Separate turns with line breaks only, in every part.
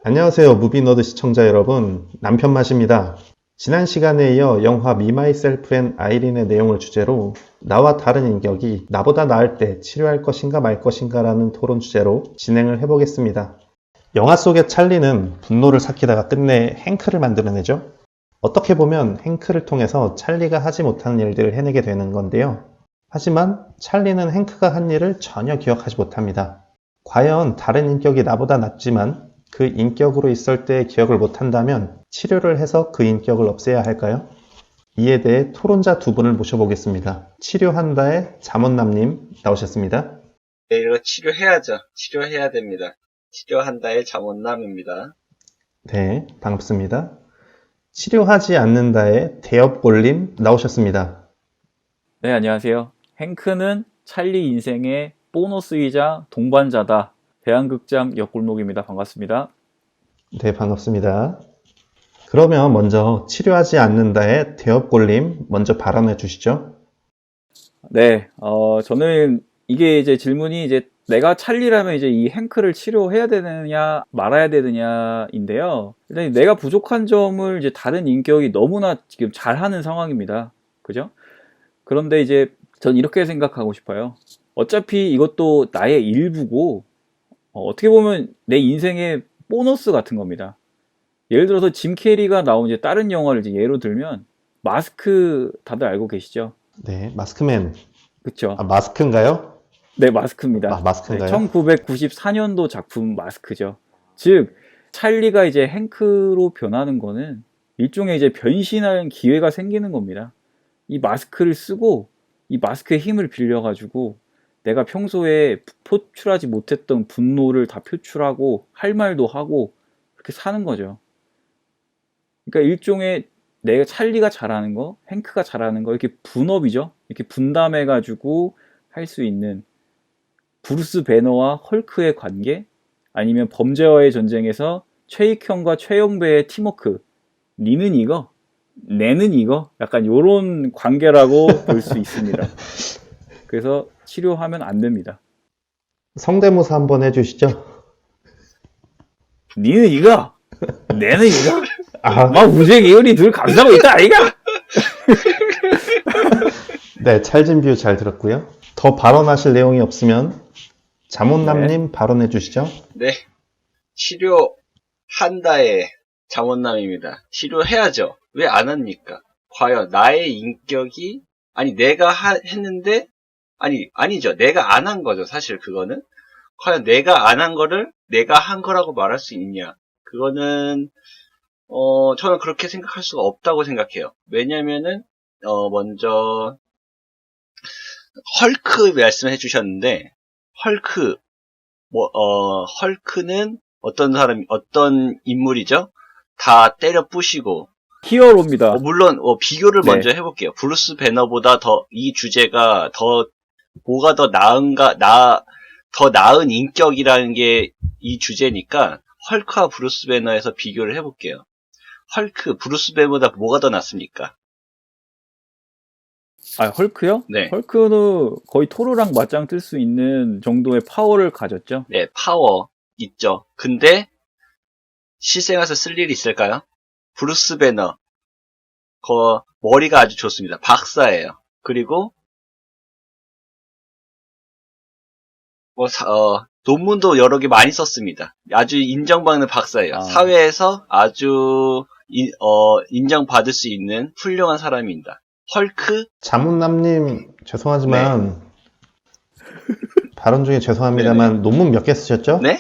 안녕하세요. 무비너드 시청자 여러분. 남편 맛입니다. 지난 시간에 이어 영화 미 마이셀프 앤 아이린의 내용을 주제로 나와 다른 인격이 나보다 나을 때 치료할 것인가 말 것인가 라는 토론 주제로 진행을 해보겠습니다. 영화 속의 찰리는 분노를 삭히다가 끝내 행크를 만들어내죠. 어떻게 보면 행크를 통해서 찰리가 하지 못하는 일들을 해내게 되는 건데요. 하지만 찰리는 행크가 한 일을 전혀 기억하지 못합니다. 과연 다른 인격이 나보다 낫지만 그 인격으로 있을 때의 기억을 못한다면 치료를 해서 그 인격을 없애야 할까요? 이에 대해 토론자 두 분을 모셔보겠습니다. 치료한다의 잠원남님 나오셨습니다.
네, 이거 치료해야죠. 치료해야 됩니다. 치료한다의 잠원남입니다.
네, 반갑습니다. 치료하지 않는다의 대업골님 나오셨습니다.
네, 안녕하세요. 행크는 찰리 인생의 보너스이자 동반자다. 대한극장 옆골목입니다. 반갑습니다.
네, 반갑습니다. 그러면 먼저 치료하지 않는다의 대업골님 먼저 발언해 주시죠.
네, 저는 이게 이제 질문이 이제 내가 찰리라면 이제 이 행크를 치료해야 되느냐 말아야 되느냐인데요. 일단 내가 부족한 점을 이제 다른 인격이 너무나 지금 잘하는 상황입니다. 그죠? 그런데 이제 전 이렇게 생각하고 싶어요. 어차피 이것도 나의 일부고 어떻게 보면 내 인생의 보너스 같은 겁니다. 예를 들어서 짐 캐리가 나온 이제 다른 영화를 이제 예로 들면 마스크 다들 알고 계시죠?
네, 마스크맨.
그쵸?
아, 마스크인가요?
네, 마스크입니다.
아, 마스크인가요?
1994년도 작품 마스크죠. 즉, 찰리가 이제 행크로 변하는 거는 일종의 이제 변신할 기회가 생기는 겁니다. 이 마스크를 쓰고 이 마스크의 힘을 빌려가지고 내가 평소에 표출하지 못했던 분노를 다 표출하고 할 말도 하고 그렇게 사는 거죠. 그러니까 일종의 내가 찰리가 잘하는 거, 행크가 잘하는 거 이렇게 분업이죠. 이렇게 분담해가지고 할 수 있는 브루스 배너와 헐크의 관계, 아니면 범죄와의 전쟁에서 최익형과 최영배의 팀워크, 니는 이거, 내는 이거, 약간 요런 관계라고 볼 수 있습니다. 그래서 치료하면 안 됩니다.
성대모사 한번 해주시죠.
니는 이거, 내는 이거,
아,
막 우주의 기운이 늘 감싸고 있다 아이가.
네, 찰진 뷰 잘 들었고요. 더 발언하실 내용이 없으면 잠원남님 발언해 주시죠.
네, 치료한다의 잠원남입니다. 치료해야죠. 왜 안 합니까? 과연 나의 인격이, 아니, 내가 했는데, 아니죠. 내가 안 한 거죠. 사실 그거는. 과연 내가 안 한 거를 내가 한 거라고 말할 수 있냐. 그거는, 저는 그렇게 생각할 수가 없다고 생각해요. 왜냐면은, 먼저, 헐크 말씀해 주셨는데, 헐크는 어떤 인물이죠? 다 때려 부시고,
히어로입니다.
물론, 비교를
네.
먼저 해볼게요. 브루스 배너보다 이 주제가 뭐가 더 더 나은 인격이라는 게 이 주제니까, 헐크와 브루스 배너에서 비교를 해볼게요. 브루스 배너보다 뭐가 더 낫습니까?
아, 헐크요?
네.
헐크는 거의 토르랑 맞짱 뜰 수 있는 정도의 파워를 가졌죠.
네, 파워 있죠. 근데, 실생활에서 쓸 일이 있을까요? 브루스 배너, 머리가 아주 좋습니다. 박사예요. 그리고, 논문도 여러 개 많이 썼습니다. 아주 인정받는 박사예요.
아.
사회에서 아주, 인정받을 수 있는 훌륭한 사람입니다. 헐크?
잠원남님 죄송하지만 발언 중에 죄송합니다만 논문 몇 개 쓰셨죠?
네?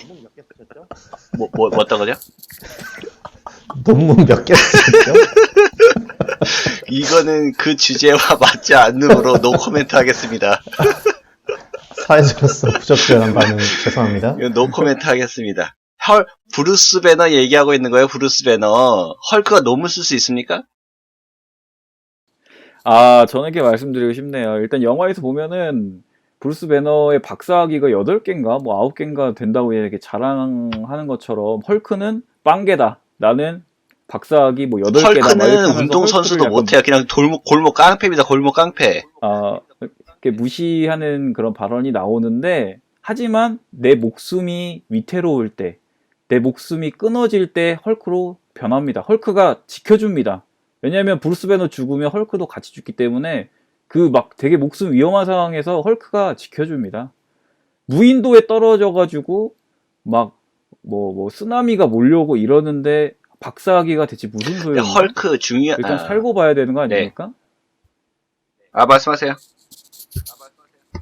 어떤 거죠?
논문 몇 개 쓰셨죠?
이거는 그 주제와 맞지 않으므로 노 코멘트 하겠습니다.
사회자로서 부적절한 반응 죄송합니다.
이건 노 코멘트 하겠습니다. 브루스 배너 얘기하고 있는 거예요, 브루스 배너. 헐크가 논문 쓸 수 있습니까?
아, 저는 이렇게 말씀드리고 싶네요. 일단 영화에서 보면은 브루스 배너의 박사학위가 8개인가 뭐 9개인가 된다고 이렇게 자랑하는 것처럼 헐크는 빵개다. 나는 박사학위 뭐 8개다.
헐크는 운동선수도 못해요. 그냥 골목 깡패입니다, 골목 깡패.
이렇게 무시하는 그런 발언이 나오는데, 하지만 내 목숨이 위태로울 때, 내 목숨이 끊어질 때 헐크로 변합니다. 헐크가 지켜줍니다. 왜냐하면 브루스 배너 죽으면 헐크도 같이 죽기 때문에 그 막 되게 목숨 위험한 상황에서 헐크가 지켜줍니다. 무인도에 떨어져가지고 막 뭐 쓰나미가 몰려오고 이러는데 박사하기가 대체 무슨 소용이야?
헐크
일단 살고 봐야 되는 거 아닙니까?
말씀하세요.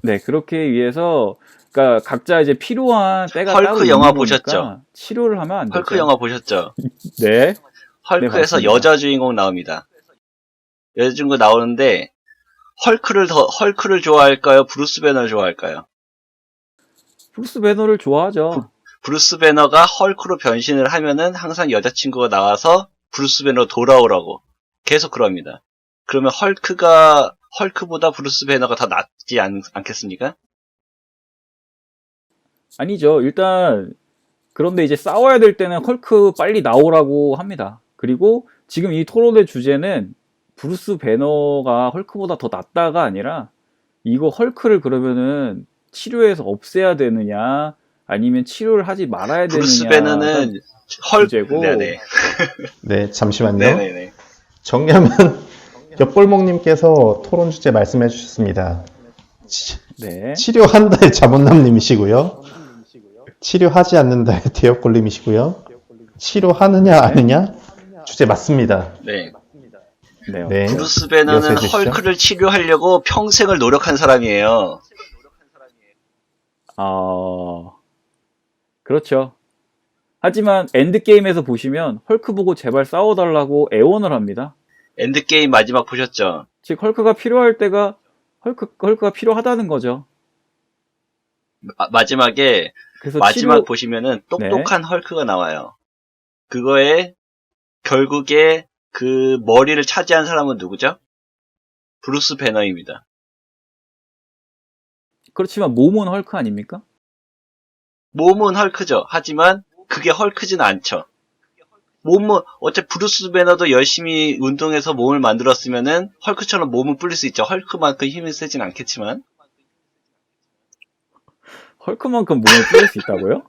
네, 그렇게 위해서 그러니까 각자 이제 필요한 때가
헐크
따로
영화
있는
보셨죠?
거니까 치료를 하면 안 되죠.
헐크 영화 보셨죠?
네.
헐크에서
맞습니다.
여자 주인공 나옵니다. 여자 주인공 나오는데 헐크를 좋아할까요? 브루스 배너를 좋아할까요?
브루스 배너를 좋아하죠.
브루스 배너가 헐크로 변신을 하면은 항상 여자친구가 나와서 브루스 배너 돌아오라고 계속 그럽니다. 그러면 헐크보다 브루스 배너가 더 낫지 않겠습니까?
아니죠. 일단 그런데 이제 싸워야 될 때는 헐크 빨리 나오라고 합니다. 그리고 지금 이 토론의 주제는 브루스 배너가 헐크보다 더 낫다가 아니라 이거 헐크를 그러면은 치료해서 없애야 되느냐 아니면 치료를 하지 말아야
브루스
되느냐
배너는 헐크
주제고
네네.
네, 잠시만요.
네네네.
정리하면 엿볼목님께서 토론 주제 말씀해 주셨습니다.
네.
치료한다의 자본남님이시고요. 치료하지 않는다의 대역골님이시고요. 치료하느냐 아느냐 주제 맞습니다.
네.
네.
네.
브루스
이어서
배너는
해주시죠.
헐크를 치료하려고 평생을 노력한 사람이에요.
그렇죠. 하지만 엔드게임에서 보시면 헐크 보고 제발 싸워달라고 애원을 합니다.
엔드게임 마지막 보셨죠?
즉 헐크가 필요할 때가 헐크가 필요하다는 거죠.
마지막에
그래서
마지막 보시면은 똑똑한 헐크가 나와요. 그거에 결국에 그 머리를 차지한 사람은 누구죠? 브루스 배너입니다.
그렇지만 몸은 헐크 아닙니까?
몸은 헐크죠. 하지만 그게 헐크진 않죠. 몸은 어차피 브루스 배너도 열심히 운동해서 몸을 만들었으면은 헐크처럼 몸은 불릴 수 있죠. 헐크만큼 힘이 세진 않겠지만
헐크만큼 몸을 뿌릴 수 있다고요?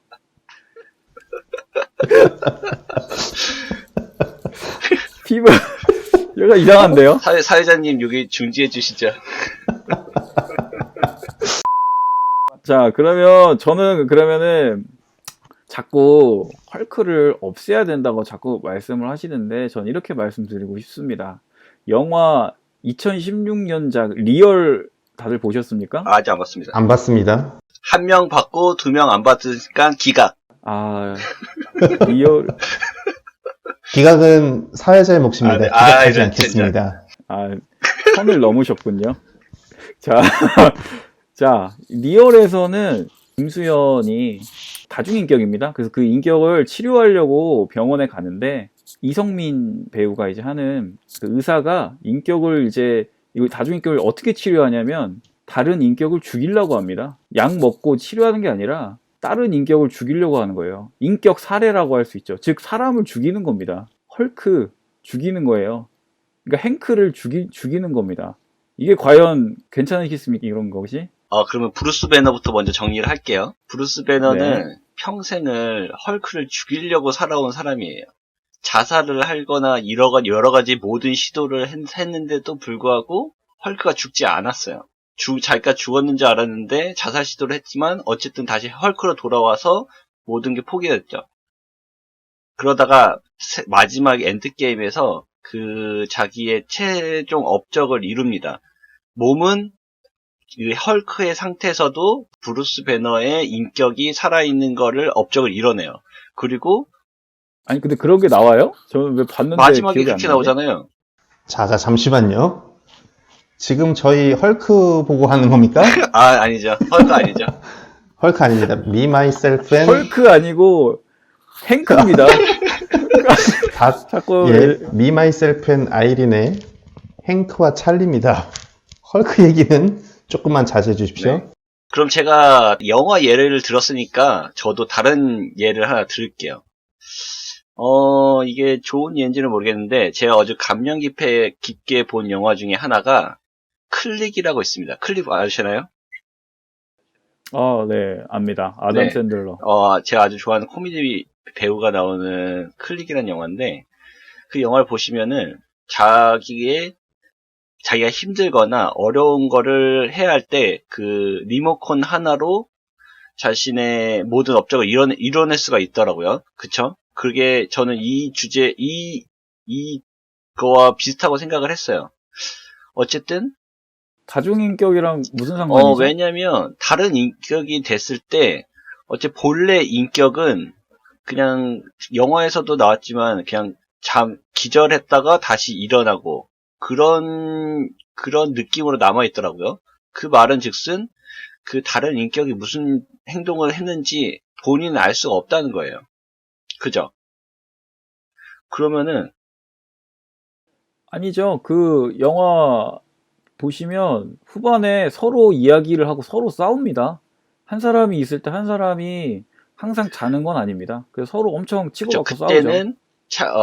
피부 얘가 이상한데요?
사회자님 여기 중지해 주시죠.
자, 그러면 저는 그러면은 자꾸 헐크를 없애야 된다고 자꾸 말씀을 하시는데 전 이렇게 말씀드리고 싶습니다. 영화 2016년작 리얼 다들 보셨습니까?
아직 안 봤습니다.
안 봤습니다.
한 명 받고 2명 안 받으니까 기각.
아, 리얼
기각은 사회자의 몫입니다.
네.
기각하지
이런
않겠습니다.
선을 넘으셨군요. 자, 자, 리얼에서는 김수현이 다중인격입니다. 그래서 그 인격을 치료하려고 병원에 가는데 이성민 배우가 이제 하는 그 의사가 인격을 이제 이 다중인격을 어떻게 치료하냐면 다른 인격을 죽이려고 합니다. 약 먹고 치료하는 게 아니라 다른 인격을 죽이려고 하는 거예요. 인격 살해라고 할 수 있죠. 즉 사람을 죽이는 겁니다. 헐크 죽이는 거예요. 그러니까 행크를 죽이는 겁니다. 이게 과연 괜찮으시겠습니까? 이런 것이?
그러면 브루스 배너부터 먼저 정리를 할게요. 브루스 배너는
네.
평생을 헐크를 죽이려고 살아온 사람이에요. 자살을 하거나 여러 가지 모든 시도를 했는데도 불구하고 헐크가 죽지 않았어요. 자기가 죽었는 줄 알았는데 자살 시도를 했지만 어쨌든 다시 헐크로 돌아와서 모든 게 포기됐죠. 그러다가 마지막 엔드게임에서 그 자기의 최종 업적을 이룹니다. 몸은 이 헐크의 상태에서도 브루스 배너의 인격이 살아있는 거를 업적을 이뤄내요. 그리고
아니 근데 그런 게 나와요? 저는 왜 봤는데
마지막에
기억이 안
그렇게
나지?
나오잖아요.
자, 잠시만요. 지금 저희 헐크 보고 하는 겁니까?
아니죠. 헐크 아니죠.
헐크 아닙니다. Me, Myself and
헐크 아니고 행크입니다. 자꾸
Me, Myself and Irene의 행크와 찰리입니다. 헐크 얘기는 조금만 자제해 주십시오.
네. 그럼 제가 영화 예를 들었으니까 저도 다른 예를 하나 들을게요. 이게 좋은 예인지는 모르겠는데 제가 어제 감명 깊게 본 영화 중에 하나가 클릭이라고 있습니다. 클릭 아시나요?
네, 압니다. 아담
네.
샌들러.
제가 아주 좋아하는 코미디 배우가 나오는 클릭이라는 영화인데, 그 영화를 보시면은 자기가 힘들거나 어려운 거를 해야 할 때 그 리모컨 하나로 자신의 모든 업적을 이뤄낼 수가 있더라고요. 그쵸? 그게 저는 이거와 비슷하고 생각을 했어요. 어쨌든,
다중인격이랑 무슨 상관이죠?
왜냐면 다른 인격이 됐을 때, 본래 인격은 그냥 영화에서도 나왔지만 그냥 기절했다가 다시 일어나고 그런 느낌으로 남아있더라고요. 그 말은 즉슨 그 다른 인격이 무슨 행동을 했는지 본인은 알 수가 없다는 거예요. 그죠? 그러면은
아니죠. 그 영화 보시면 후반에 서로 이야기를 하고 서로 싸웁니다. 한 사람이 있을 때 한 사람이 항상 자는 건 아닙니다. 그래서 서로 엄청
그쵸.
치고받고 싸우죠.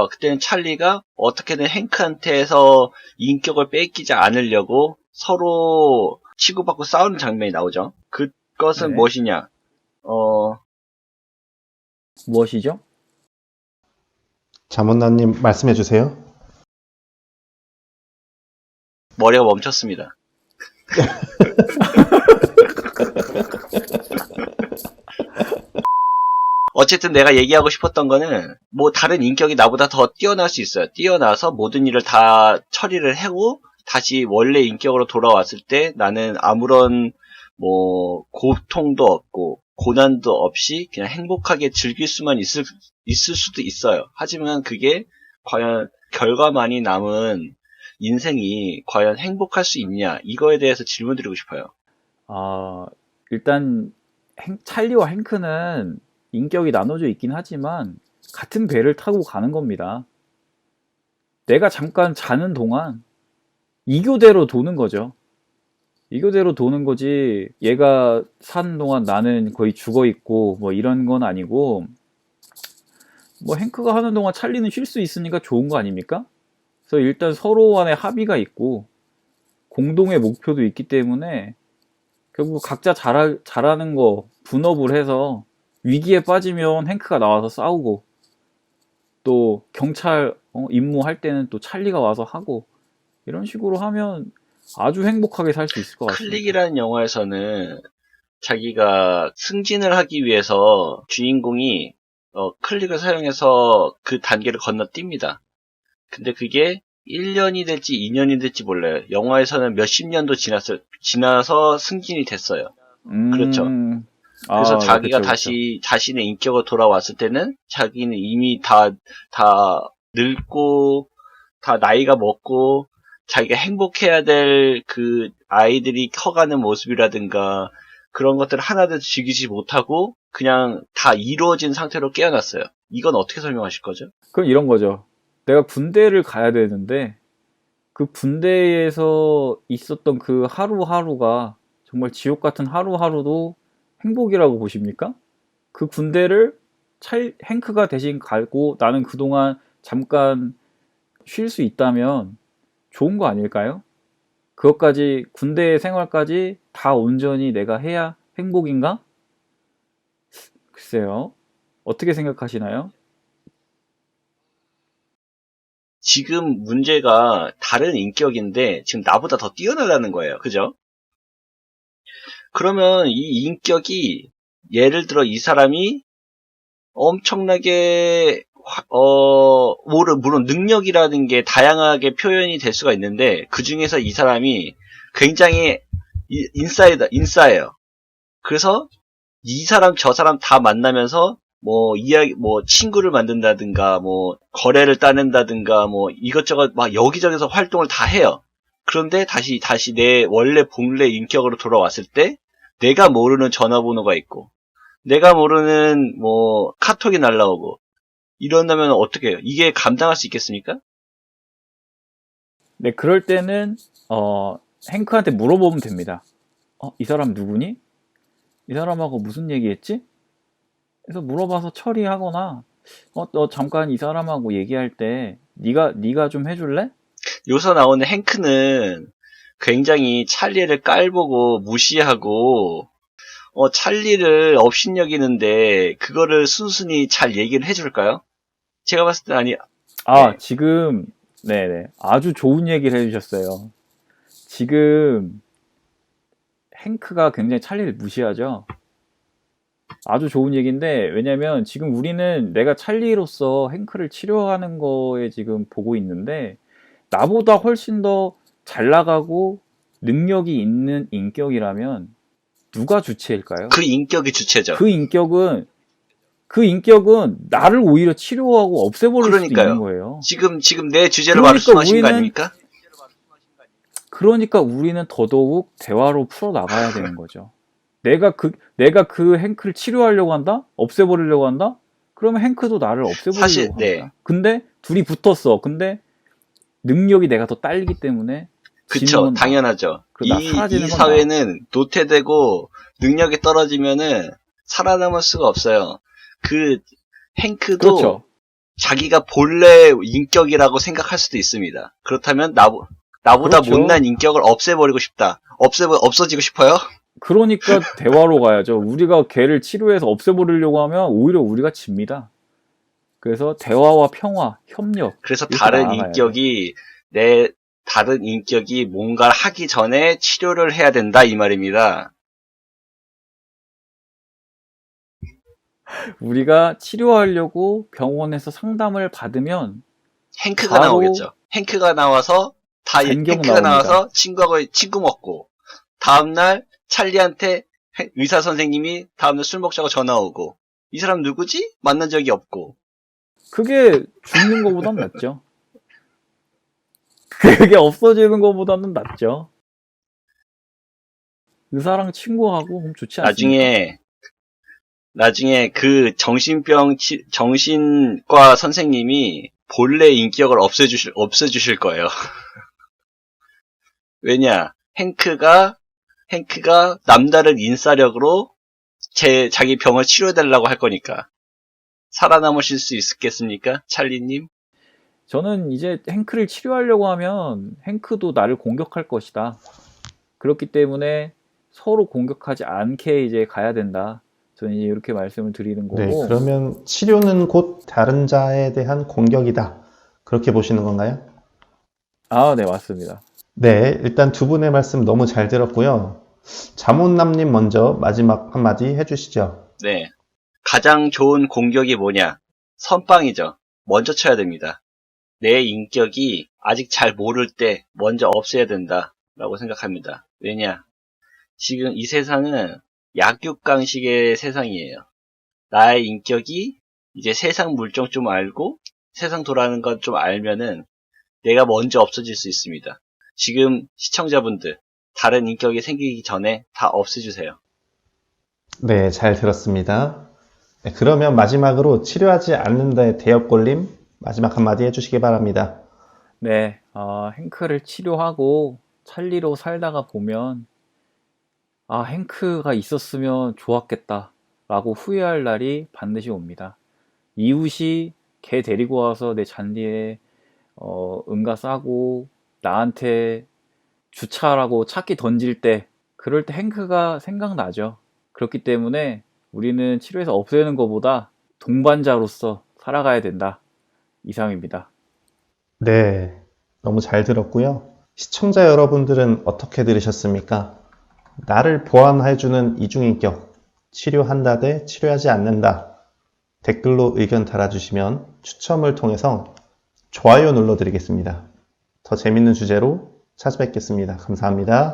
그때는 찰리가 어떻게든 행크한테서 인격을 뺏기지 않으려고 서로 치고받고 싸우는 장면이 나오죠. 그것은
네.
무엇이냐?
무엇이죠?
자문나님 말씀해 주세요.
머리가 멈췄습니다. 어쨌든 내가 얘기하고 싶었던 거는 뭐 다른 인격이 나보다 더 뛰어날 수 있어요. 뛰어나서 모든 일을 다 처리를 하고 다시 원래 인격으로 돌아왔을 때 나는 아무런 뭐 고통도 없고 고난도 없이 그냥 행복하게 즐길 수만 있을 수도 있어요. 하지만 그게 과연 결과만이 남은 인생이 과연 행복할 수 있냐, 이거에 대해서 질문 드리고 싶어요.
일단 찰리와 행크는 인격이 나눠져 있긴 하지만 같은 배를 타고 가는 겁니다. 내가 잠깐 자는 동안 이교대로 도는 거죠. 이교대로 도는 거지, 얘가 사는 동안 나는 거의 죽어 있고 뭐 이런 건 아니고, 뭐 행크가 하는 동안 찰리는 쉴 수 있으니까 좋은 거 아닙니까? 그래서 일단 서로 간에 합의가 있고 공동의 목표도 있기 때문에 결국 각자 잘하는 거 분업을 해서 위기에 빠지면 행크가 나와서 싸우고, 또 경찰 임무할 때는 또 찰리가 와서 하고, 이런 식으로 하면 아주 행복하게 살 수 있을 것 같습니다.
클릭이라는 영화에서는 자기가 승진을 하기 위해서 주인공이 클릭을 사용해서 그 단계를 건너뜁니다. 근데 그게 1년이 될지 2년이 될지 몰라요. 영화에서는 몇십 년도 지나서 승진이 됐어요. 그렇죠. 그래서 자기가
그쵸.
다시 자신의 인격으로 돌아왔을 때는 자기는 이미 다 늙고 다 나이가 먹고 자기가 행복해야 될 그 아이들이 커가는 모습이라든가 그런 것들을 하나도 즐기지 못하고 그냥 다 이루어진 상태로 깨어났어요. 이건 어떻게 설명하실 거죠?
그럼 이런 거죠. 내가 군대를 가야 되는데 그 군대에서 있었던 그 하루하루가 정말 지옥 같은 하루하루도 행복이라고 보십니까? 그 군대를 행크가 대신 가고 나는 그동안 잠깐 쉴 수 있다면 좋은 거 아닐까요? 그것까지, 군대 생활까지 다 온전히 내가 해야 행복인가? 글쎄요. 어떻게 생각하시나요?
지금 문제가 다른 인격인데 지금 나보다 더 뛰어나다는 거예요. 그죠? 그러면 이 인격이 예를 들어 이 사람이 엄청나게 물론 능력이라는 게 다양하게 표현이 될 수가 있는데 그 중에서 이 사람이 굉장히 인싸예요. 그래서 이 사람 저 사람 다 만나면서 뭐 친구를 만든다든가 뭐 거래를 따낸다든가 뭐 이것저것 막 여기저기서 활동을 다 해요. 그런데 다시 내 원래 본래 인격으로 돌아왔을 때 내가 모르는 전화번호가 있고 내가 모르는 뭐 카톡이 날라오고 이런다면 어떻게 해요? 이게 감당할 수 있겠습니까?
네, 그럴 때는 행크한테 물어보면 됩니다. 이 사람 누구니? 이 사람하고 무슨 얘기했지? 그래서 물어봐서 처리하거나, 너 잠깐 이 사람하고 얘기할 때 네가 좀 해줄래?
여기서 나오는 행크는 굉장히 찰리를 깔보고 무시하고 찰리를 업신여기는데 그거를 순순히 잘 얘기를 해줄까요? 제가 봤을 때 아니, 네.
지금, 네네. 아주 좋은 얘기를 해주셨어요. 지금, 행크가 굉장히 찰리를 무시하죠? 아주 좋은 얘기인데, 왜냐면 지금 우리는 내가 찰리로서 행크를 치료하는 거에 지금 보고 있는데, 나보다 훨씬 더 잘 나가고 능력이 있는 인격이라면 누가 주체일까요?
그 인격이 주체죠.
그 인격은 나를 오히려 치료하고 없애버릴 수도
그러니까요.
있는 거예요.
지금 내 주제를
그러니까
말씀하신 거 아닙니까?
그러니까 우리는 더더욱 대화로 풀어 나가야 되는 거죠. 내가 그 행크를 치료하려고 한다? 없애버리려고 한다? 그러면 행크도 나를 없애버리려고
사실,
합니다.
네.
근데 둘이 붙었어. 근데 능력이 내가 더 딸리기 때문에
그쵸,
지는
당연하죠.
그러다
이
사라지는 건
사회는 도태되고 능력이 떨어지면은 살아남을 수가 없어요. 그 행크도
그렇죠.
자기가 본래 인격이라고 생각할 수도 있습니다. 그렇다면 나보다
그렇죠.
못난 인격을 없애버리고 싶다. 없어지고 싶어요?
그러니까 대화로 가야죠. 우리가 걔를 치료해서 없애버리려고 하면 오히려 우리가 집니다. 그래서 대화와 평화, 협력.
그래서
이렇게
다른
나아가야죠.
다른 인격이 뭔가를 하기 전에 치료를 해야 된다 이 말입니다.
우리가 치료하려고 병원에서 상담을 받으면
행크가
바로
나오겠죠. 행크가 나와서
간경
행크가
나옵니다.
나와서 친구 먹고 다음날 찰리한테 의사 선생님이 다음날 술 먹자고 전화 오고 이 사람 누구지? 만난 적이 없고
그게 죽는 것보단 낫죠. 그게 없어지는 것보다는 낫죠. 의사랑 친구하고 그럼 좋지 않습니까?
나중에 그 정신과 선생님이 본래 인격을 없애주실 거예요. 왜냐? 행크가 남다른 인싸력으로 자기 병을 치료해달라고 할 거니까. 살아남으실 수 있겠습니까? 찰리님?
저는 이제 행크를 치료하려고 하면 행크도 나를 공격할 것이다. 그렇기 때문에 서로 공격하지 않게 이제 가야 된다. 저는 이제 이렇게 말씀을 드리는
네,
거고.
그러면 치료는 곧 다른 자에 대한 공격이다. 그렇게 보시는 건가요?
네, 맞습니다.
네, 일단 두 분의 말씀 너무 잘 들었고요. 자문남님 먼저 마지막 한마디 해주시죠.
네. 가장 좋은 공격이 뭐냐? 선빵이죠. 먼저 쳐야 됩니다. 내 인격이 아직 잘 모를 때 먼저 없애야 된다라고 생각합니다. 왜냐? 지금 이 세상은 약육강식의 세상이에요. 나의 인격이 이제 세상 물정 좀 알고 세상 돌아가는 것 좀 알면은 내가 먼저 없어질 수 있습니다. 지금 시청자분들 다른 인격이 생기기 전에 다 없애주세요.
네, 잘 들었습니다. 네, 그러면 마지막으로 치료하지 않는다의 대역골림 마지막 한마디 해주시기 바랍니다.
네, 행크를 치료하고 찰리로 살다가 보면 행크가 있었으면 좋았겠다 라고 후회할 날이 반드시 옵니다. 이웃이 개 데리고 와서 내 잔디에 응가 싸고 나한테 주차라고 차키 던질 때 그럴 때 행크가 생각나죠. 그렇기 때문에 우리는 치료해서 없애는 것보다 동반자로서 살아가야 된다. 이상입니다.
네, 너무 잘 들었고요. 시청자 여러분들은 어떻게 들으셨습니까? 나를 보완해주는 이중인격, 치료한다 대 치료하지 않는다. 댓글로 의견 달아주시면 추첨을 통해서 좋아요 눌러드리겠습니다. 더 재밌는 주제로 찾아뵙겠습니다. 감사합니다.